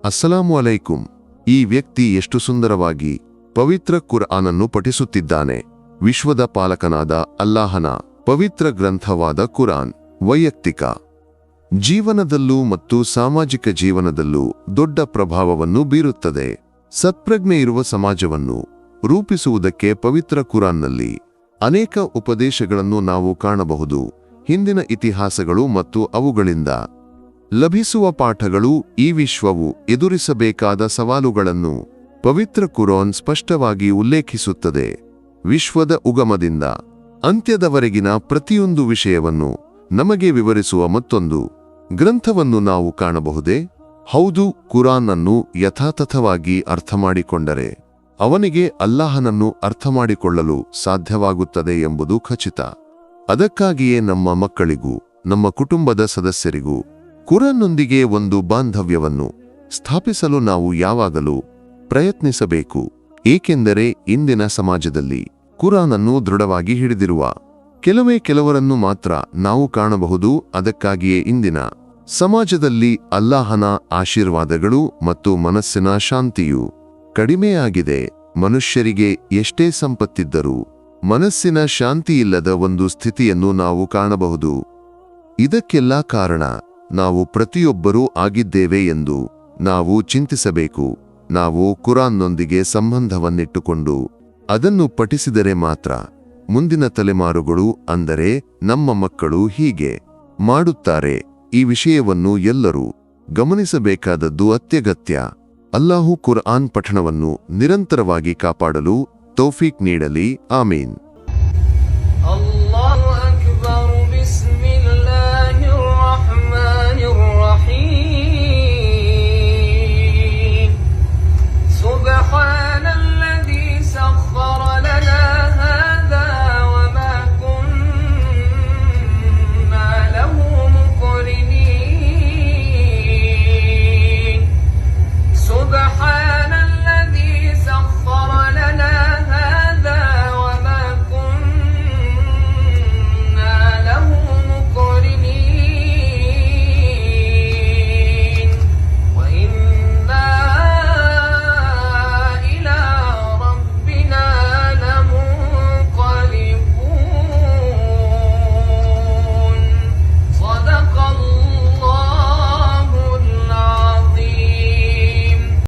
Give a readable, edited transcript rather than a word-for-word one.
ಅಸ್ಸಲಾಮು ಅಲೈಕುಂ. ಈ ವ್ಯಕ್ತಿ ಎಷ್ಟು ಸುಂದರವಾಗಿ ಪವಿತ್ರ ಕುರ್ಆನನ್ನು ಪಠಿಸುತ್ತಿದ್ದಾನೆ. ವಿಶ್ವದ ಪಾಲಕನಾದ ಅಲ್ಲಾಹನ ಪವಿತ್ರ ಗ್ರಂಥವಾದ ಕುರಾನ್ ವೈಯಕ್ತಿಕ ಜೀವನದಲ್ಲೂ ಮತ್ತು ಸಾಮಾಜಿಕ ಜೀವನದಲ್ಲೂ ದೊಡ್ಡ ಪ್ರಭಾವವನ್ನು ಬೀರುತ್ತದೆ. ಸತ್ಪ್ರಜ್ಞೆ ಇರುವ ಸಮಾಜವನ್ನು ರೂಪಿಸುವುದಕ್ಕೆ ಪವಿತ್ರ ಕುರಾನ್ನಲ್ಲಿ ಅನೇಕ ಉಪದೇಶಗಳನ್ನು ನಾವು ಕಾಣಬಹುದು. ಹಿಂದಿನ ಇತಿಹಾಸಗಳು ಮತ್ತು ಅವುಗಳಿಂದ ಲಭಿಸುವ ಪಾಠಗಳು ಈ ವಿಶ್ವವು ಎದುರಿಸಬೇಕಾದ ಸವಾಲುಗಳನ್ನು ಪವಿತ್ರ ಕುರಾನ್ ಸ್ಪಷ್ಟವಾಗಿ ಉಲ್ಲೇಖಿಸುತ್ತದೆ. ವಿಶ್ವದ ಉಗಮದಿಂದ ಅಂತ್ಯದವರೆಗಿನ ಪ್ರತಿಯೊಂದು ವಿಷಯವನ್ನು ನಮಗೆ ವಿವರಿಸುವ ಮತ್ತೊಂದು ಗ್ರಂಥವನ್ನು ನಾವು ಕಾಣಬಹುದೇ? ಹೌದು, ಕುರಾನ್ ಅನ್ನು ಯಥಾತಥವಾಗಿ ಅರ್ಥಮಾಡಿಕೊಂಡರೆ ಅವನಿಗೆ ಅಲ್ಲಾಹನನ್ನು ಅರ್ಥಮಾಡಿಕೊಳ್ಳಲು ಸಾಧ್ಯವಾಗುತ್ತದೆ ಎಂಬುದು ಖಚಿತ. ಅದಕ್ಕಾಗಿಯೇ ನಮ್ಮ ಮಕ್ಕಳಿಗೂ ನಮ್ಮ ಕುಟುಂಬದ ಸದಸ್ಯರಿಗೂ ಕುರಾನ್ನೊಂದಿಗೆ ಒಂದು ಬಾಂಧವ್ಯವನ್ನು ಸ್ಥಾಪಿಸಲು ನಾವು ಯಾವಾಗಲೂ ಪ್ರಯತ್ನಿಸಬೇಕು. ಏಕೆಂದರೆ ಇಂದಿನ ಸಮಾಜದಲ್ಲಿ ಕುರಾನನ್ನು ದೃಢವಾಗಿ ಹಿಡಿದಿರುವ ಕೆಲವರನ್ನು ಮಾತ್ರ ನಾವು ಕಾಣಬಹುದು. ಅದಕ್ಕಾಗಿಯೇ ಇಂದಿನ ಸಮಾಜದಲ್ಲಿ ಅಲ್ಲಾಹನ ಆಶೀರ್ವಾದಗಳು ಮತ್ತು ಮನಸ್ಸಿನ ಶಾಂತಿಯು ಕಡಿಮೆಯಾಗಿದೆ. ಮನುಷ್ಯರಿಗೆ ಎಷ್ಟೇ ಸಂಪತ್ತಿದ್ದರೂ ಮನಸ್ಸಿನ ಶಾಂತಿಯಿಲ್ಲದ ಒಂದು ಸ್ಥಿತಿಯನ್ನು ನಾವು ಕಾಣಬಹುದು. ಇದಕ್ಕೆಲ್ಲ ಕಾರಣ ನಾವು ಪ್ರತಿಯೊಬ್ಬರೂ ಆಗಿದ್ದೇವೆ ಎಂದು ನಾವು ಚಿಂತಿಸಬೇಕು. ನಾವು ಕುರಾನ್ನೊಂದಿಗೆ ಸಂಬಂಧವನ್ನಿಟ್ಟುಕೊಂಡು ಅದನ್ನು ಪಠಿಸಿದರೆ ಮಾತ್ರ ಮುಂದಿನ ತಲೆಮಾರುಗಳು, ಅಂದರೆ ನಮ್ಮ ಮಕ್ಕಳು ಹೀಗೆ ಮಾಡುತ್ತಾರೆ. ಈ ವಿಷಯವನ್ನು ಎಲ್ಲರೂ ಗಮನಿಸಬೇಕಾದದ್ದು ಅತ್ಯಗತ್ಯ. ಅಲ್ಲಾಹು ಕುರ್ಆನ್ ಪಠಣವನ್ನು ನಿರಂತರವಾಗಿ ಕಾಪಾಡಲು ತೌಫೀಕ್ ನೀಡಲಿ. ಆಮೀನ್.